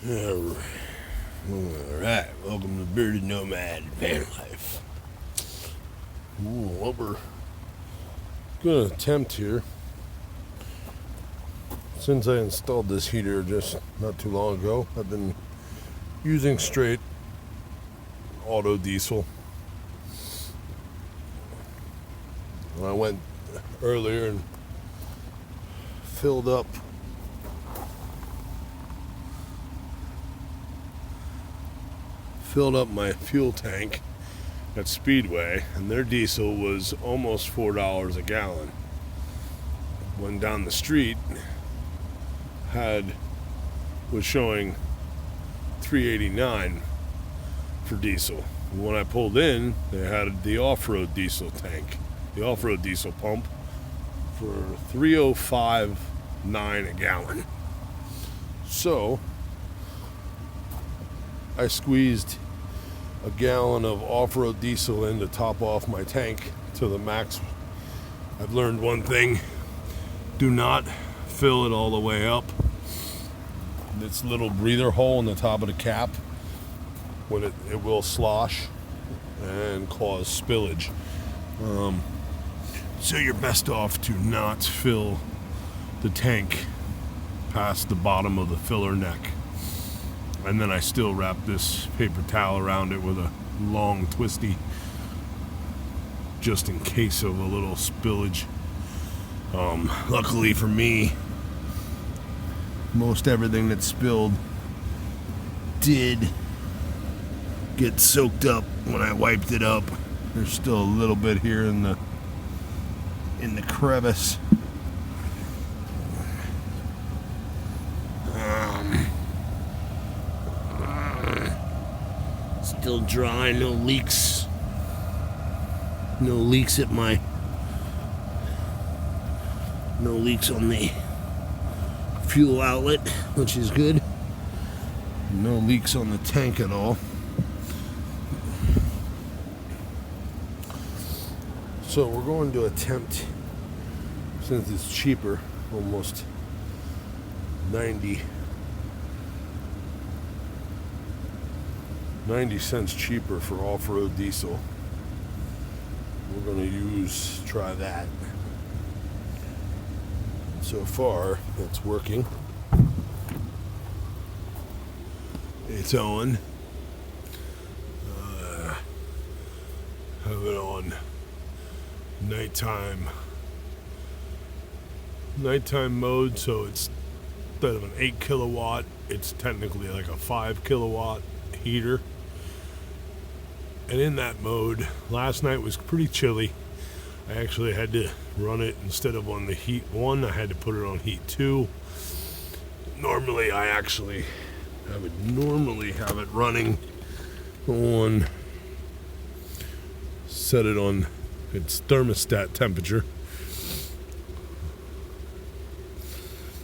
Alright, welcome to Bearded Nomad Van Life. What we're going to attempt here, since I installed this heater just not too long ago, I've been using straight auto diesel. And I went earlier and filled up my fuel tank at Speedway, and their diesel was almost $4 a gallon. Went down the street, was showing $3.89 for diesel. When I pulled in, they had the off-road diesel tank, the off-road diesel pump, for $3.05.9 a gallon. So I squeezed a gallon of off-road diesel in to top off my tank to the max. I've learned one thing: do not fill it all the way up. This little breather hole in the top of the cap, when it will slosh and cause spillage. So you're best off to not fill the tank past the bottom of the filler neck. And then I still wrap this paper towel around it with a long twisty, just in case of a little spillage. Luckily for me, most everything that spilled did get soaked up when I wiped it up. There's still a little bit here in the crevice. Still dry, no leaks. No leaks on the fuel outlet, which is good. No leaks on the tank at all. So we're going to attempt, since it's cheaper, almost 90 cents cheaper for off-road diesel. We're going to try that. So far, it's working. It's on. Have it on nighttime mode, so it's, instead of an 8 kilowatt, it's technically like a 5 kilowatt heater. And in that mode, last night was pretty chilly. I actually had to run it, instead of on the heat 1, I had to put it on heat 2. Normally I have it running on, set it on its thermostat temperature.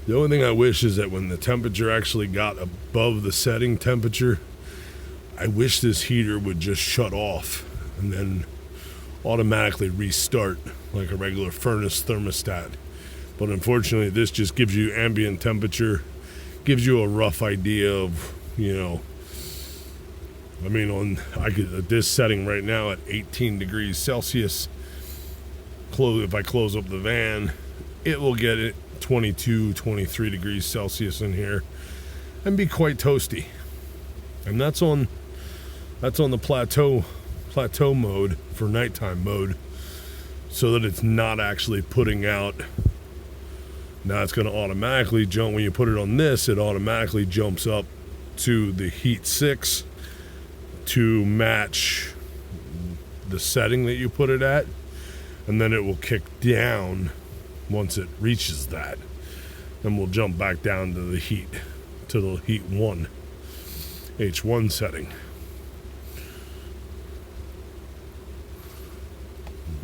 The only thing I wish is that when the temperature actually got above the setting temperature, I wish this heater would just shut off and then automatically restart like a regular furnace thermostat. But unfortunately, this just gives you ambient temperature, gives you a rough idea of, at this setting right now at 18 degrees Celsius, if I close up the van, it will get it 22, 23 degrees Celsius in here and be quite toasty. And that's on the plateau mode for nighttime mode, so that it's not actually putting out. Now it's going to automatically jump when you put it on this. It automatically jumps up to the heat 6 to match the setting that you put it at, and then it will kick down once it reaches that, and we'll jump back down to the heat 1 H1 setting.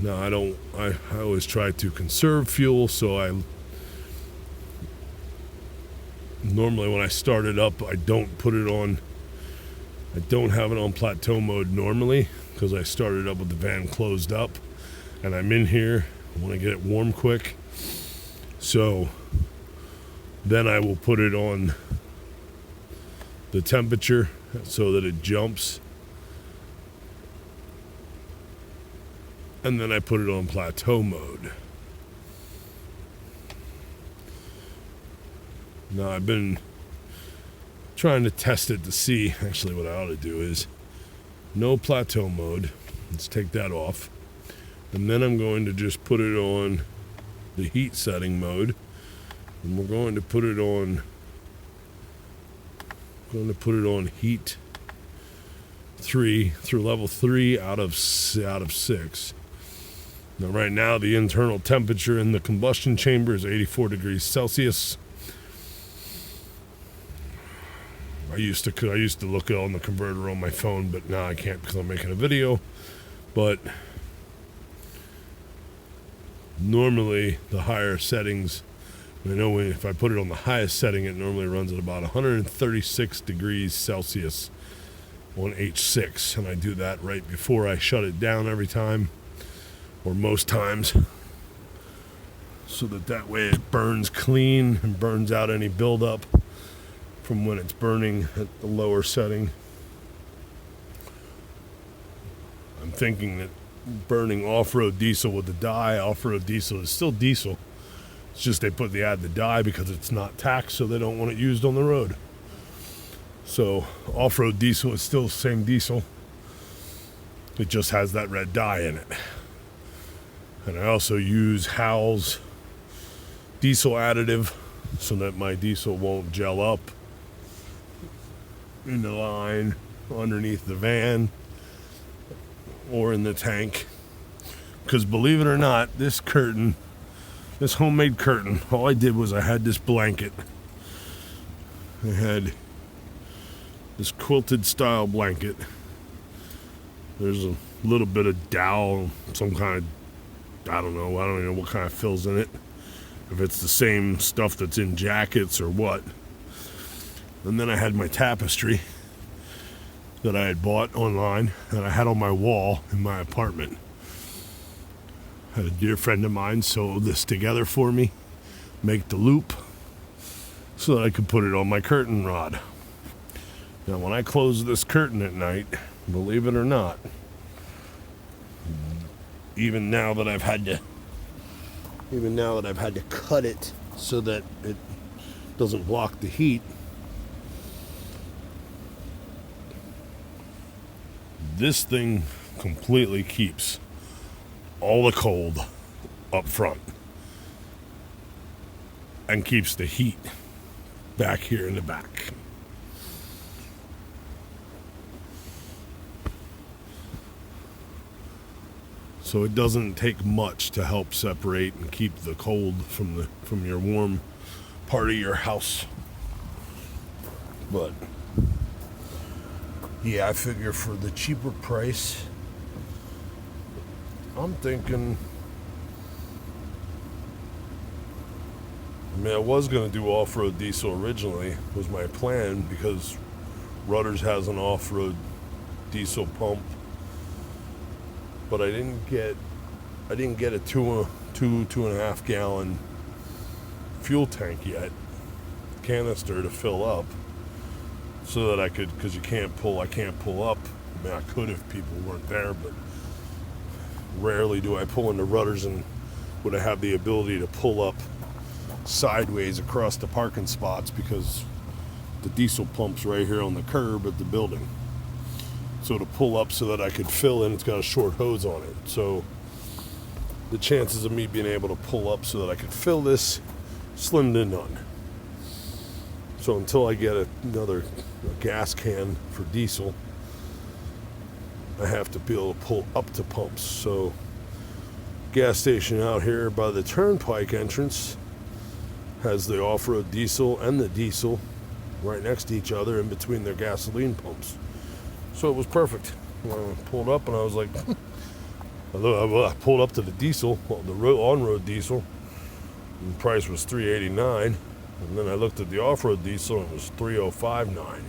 Now I always try to conserve fuel, so normally when I start it up, I don't have it on plateau mode normally, because I started up with the van closed up, and I'm in here, I want to get it warm quick. So then I will put it on the temperature so that it jumps. And then I put it on plateau mode. Now I've been trying to test it to see, actually what I ought to do is no plateau mode. Let's take that off. And then I'm going to just put it on the heat setting mode. And we're going to put it on heat 3 through level 3 out of 6. Now right now the internal temperature in the combustion chamber is 84 degrees Celsius. I used to look on the converter on my phone, but now I can't because I'm making a video. But normally the higher settings, I know if I put it on the highest setting, it normally runs at about 136 degrees Celsius on H6, and I do that right before I shut it down every time, or most times, so that way it burns clean and burns out any buildup from when it's burning at the lower setting. I'm thinking that burning off-road diesel with the dye, off-road diesel is still diesel. It's just they add the dye because it's not taxed, so they don't want it used on the road. So off-road diesel is still the same diesel. It just has that red dye in it. And I also use Howell's diesel additive so that my diesel won't gel up in the line underneath the van or in the tank. Because believe it or not, this homemade curtain, all I did was I had this blanket. I had this quilted style blanket. There's a little bit of dowel, some kind of, I don't even know what kind of fills in it. If it's the same stuff that's in jackets or what. And then I had my tapestry that I had bought online that I had on my wall in my apartment. I had a dear friend of mine sew this together for me, make the loop, so that I could put it on my curtain rod. Now when I close this curtain at night, believe it or not, even now that I've had to cut it so that it doesn't block the heat, this thing completely keeps all the cold up front and keeps the heat back here in the back. So it doesn't take much to help separate and keep the cold from your warm part of your house. But yeah, I figure for the cheaper price, I'm thinking, I was going to do off-road diesel originally, was my plan, because Rudders has an off-road diesel pump. But I didn't get a two and a half gallon fuel tank yet, canister to fill up, so that I could, because I can't pull up. I mean, I could if people weren't there, but rarely do I pull into Rudders, and would I have the ability to pull up sideways across the parking spots, because the diesel pump's right here on the curb at the building. So to pull up so that I could fill in, it's got a short hose on it. So the chances of me being able to pull up so that I could fill this, slim to none. So until I get another gas can for diesel, I have to be able to pull up to pumps. So gas station out here by the turnpike entrance has the off-road diesel and the diesel right next to each other in between their gasoline pumps. So it was perfect. I pulled up and I was like, I pulled up to the diesel, the on-road diesel, and the price was $3.89. And then I looked at the off-road diesel and it was $3.059.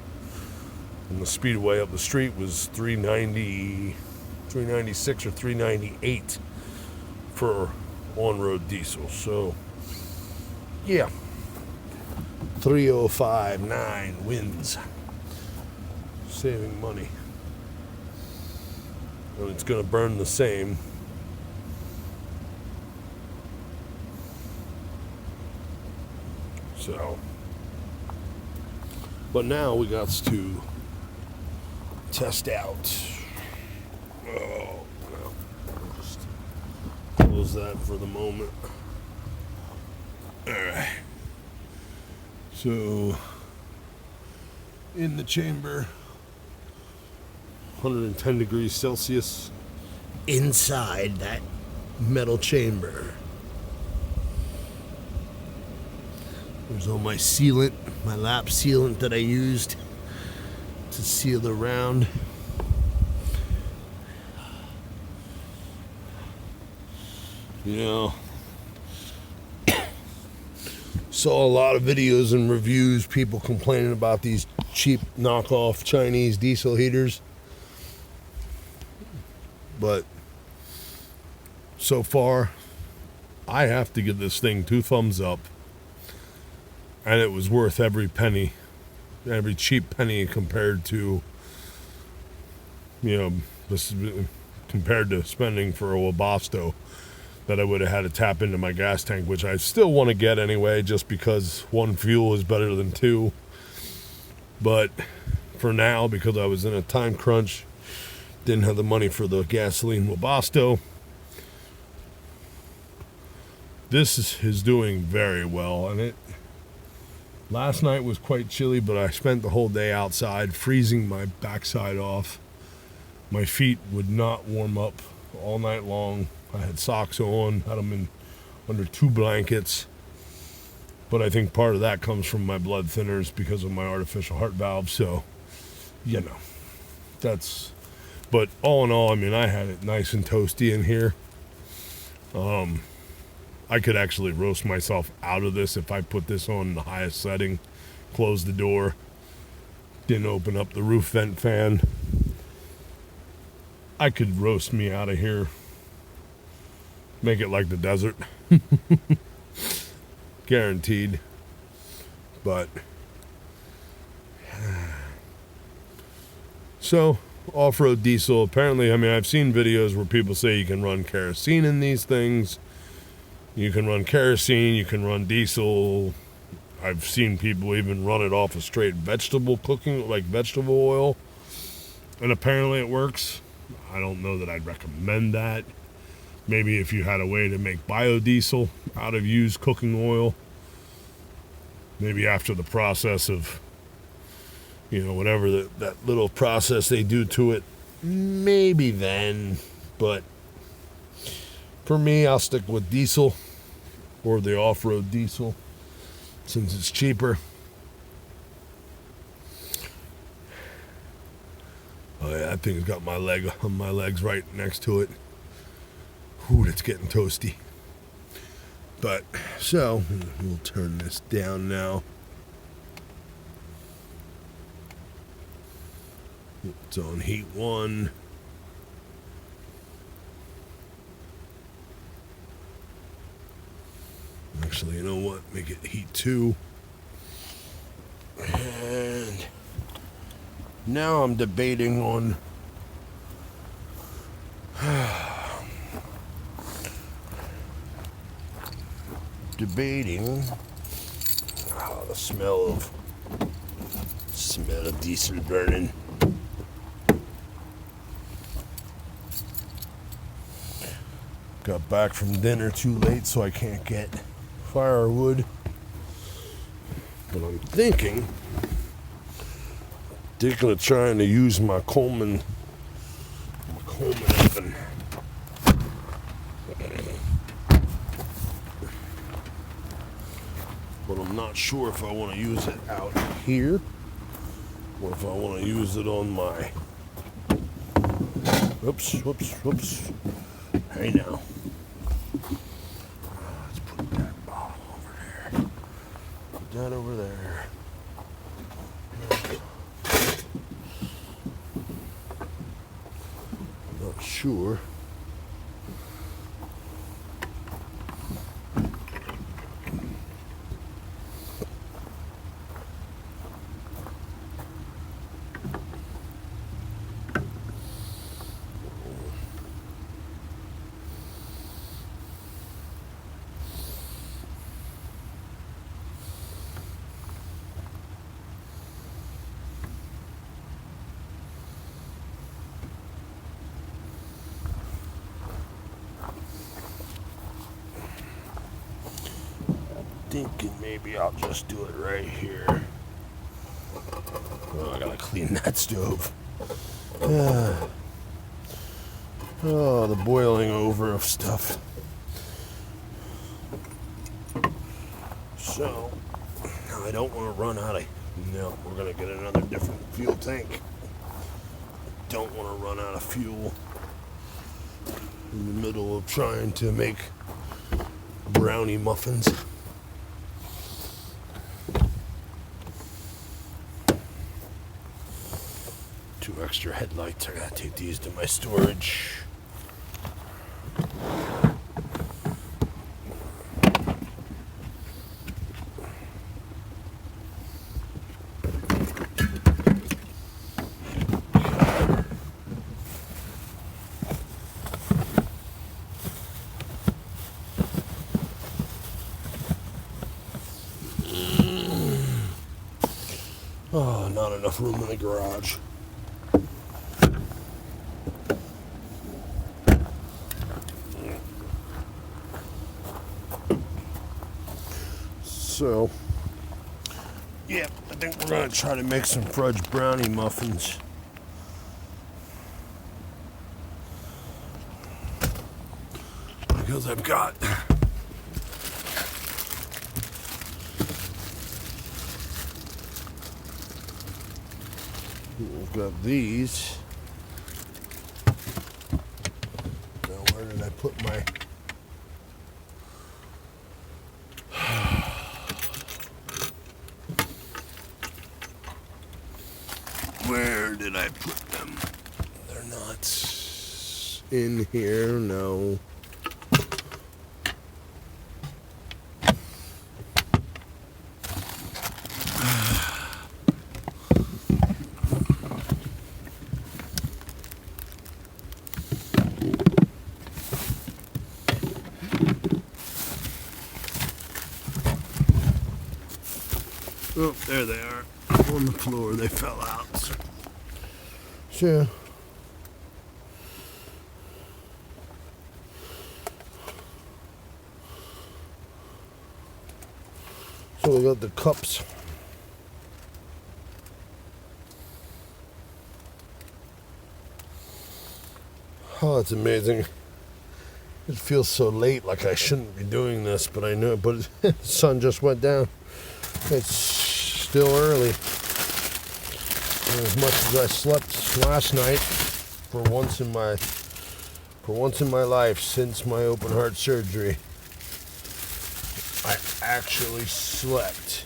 And the speedway up the street was $3.96 or $3.98 for on-road diesel. So, yeah, $3.059 wins. saving money. And it's going to burn the same. So, but now we got to test out. Oh, well, I'll just close that for the moment. Alright. So, in the chamber, 110 degrees Celsius inside that metal chamber. There's all my sealant, my lap sealant that I used to seal the round. You know, saw a lot of videos and reviews, people complaining about these cheap knockoff Chinese diesel heaters. But so far, I have to give this thing 2 thumbs up. And it was worth every penny, every cheap penny compared to, you know, compared to spending for a Webasto that I would have had to tap into my gas tank, which I still want to get anyway, just because 1 fuel is better than 2. But for now, because I was in a time crunch, didn't have the money for the gasoline Webasto, this is doing very well. And last night was quite chilly, but I spent the whole day outside, freezing my backside off. My feet would not warm up all night long. I had socks on, had them under 2 blankets. But I think part of that comes from my blood thinners because of my artificial heart valve. So, you know, but all in all, I mean, I had it nice and toasty in here. I could actually roast myself out of this if I put this on the highest setting, closed the door, didn't open up the roof vent fan. I could roast me out of here. Make it like the desert. Guaranteed. But so, off-road diesel. Apparently, I mean, I've seen videos where people say you can run kerosene in these things. You can run kerosene, you can run diesel. I've seen people even run it off of straight vegetable cooking, like vegetable oil. And apparently it works. I don't know that I'd recommend that. Maybe if you had a way to make biodiesel out of used cooking oil. Maybe after the process of, you know, whatever that little process they do to it. Maybe then. But for me, I'll stick with diesel or the off-road diesel since it's cheaper. Oh yeah, that thing's got my legs right next to it. Ooh, it's getting toasty. But, so, we'll turn this down now. It's on heat 1. Actually, you know what? Make it heat 2. And now I'm debating on the smell of diesel burning. Got back from dinner too late, so I can't get firewood. But I'm thinking of trying to use my Coleman oven. But I'm not sure if I want to use it out here or if I want to use it on my whoops. Hey now. Let's put that bottle over there. Put that over there. Not sure. thinking maybe I'll just do it right here. Oh, I gotta clean that stove. Oh, the boiling over of stuff. So, I don't want to run out of... No, we're going to get another different fuel tank. Don't want to run out of fuel in the middle of trying to make brownie muffins. 2 extra headlights. I gotta take these to my storage. Oh, not enough room in the garage. So, yeah, I think we're going to try to make some fudge brownie muffins. Because I've got... We've got these. Now, where did I put my... Where did I put them? They're not in here, no. Oh, there they are. On the floor, they fell out. So, we got the cups. Oh, it's amazing. It feels so late, like I shouldn't be doing this, but I know. But the sun just went down. It's still early. And as much as I slept last night, for once in my life since my open heart surgery, I actually slept.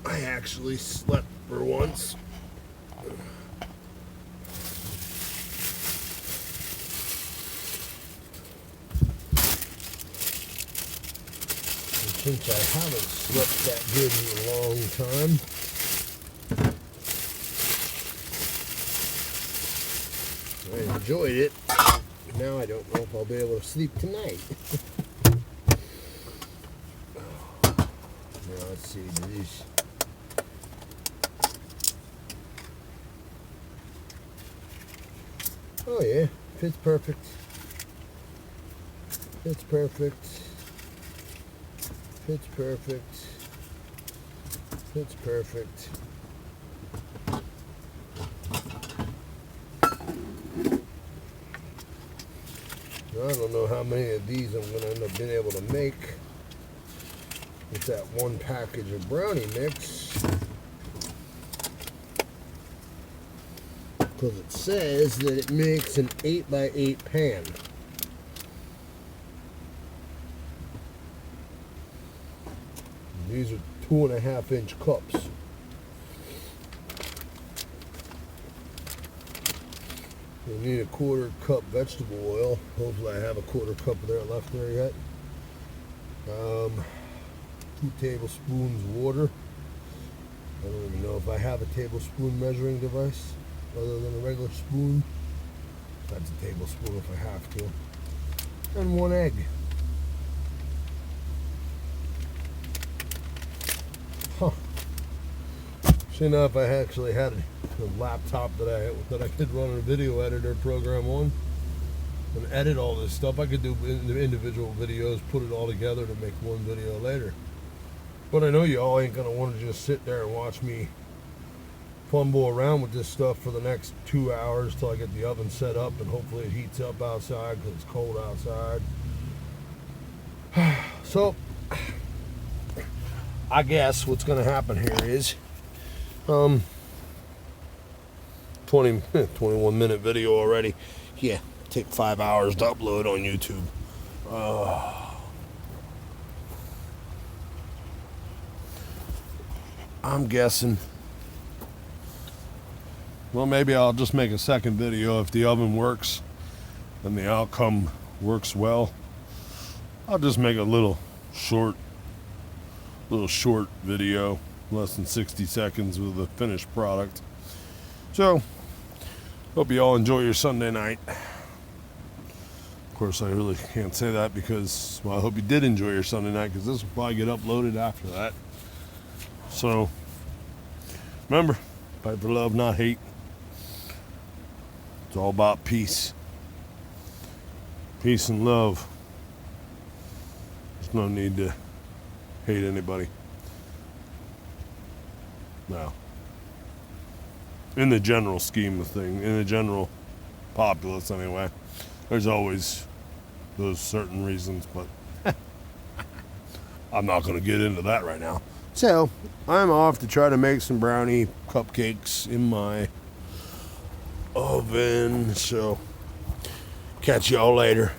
I actually slept for once. Since I haven't slept that good in a long time, I enjoyed it. Now I don't know if I'll be able to sleep tonight. Now let's see, these. Oh yeah, fits perfect. Fits perfect. Fits perfect. Fits perfect. I don't know how many of these I'm going to end up being able to make with that one package of brownie mix. Because it says that it makes an 8x8 pan. These are 2.5-inch cups. You need a 1/4 cup vegetable oil. Hopefully I have a 1/4 cup there left there yet. 2 tablespoons water. I don't even know if I have a tablespoon measuring device other than a regular spoon. That's a tablespoon if I have to. And 1 egg. Huh. See, now if I actually had a laptop that I could run a video editor program on and edit all this stuff, I could do individual videos, put it all together to make one video later. But I know you all ain't gonna want to just sit there and watch me fumble around with this stuff for the next 2 hours till I get the oven set up and hopefully it heats up outside because it's cold outside. So I guess what's going to happen here is 21 minute video already. Yeah, take 5 hours to upload on YouTube. I'm guessing, well, maybe I'll just make a second video if the oven works and the outcome works well. I'll just make a little short video, less than 60 seconds with the finished product. So, hope you all enjoy your Sunday night. Of course, I really can't say that because, well, I hope you did enjoy your Sunday night because this will probably get uploaded after that. So, remember, fight for love, not hate. It's all about peace. Peace and love. There's no need to hate anybody. No. In the general scheme of things, in the general populace anyway, there's always those certain reasons, but I'm not going to get into that right now. So, I'm off to try to make some brownie cupcakes in my oven. So, catch y'all later.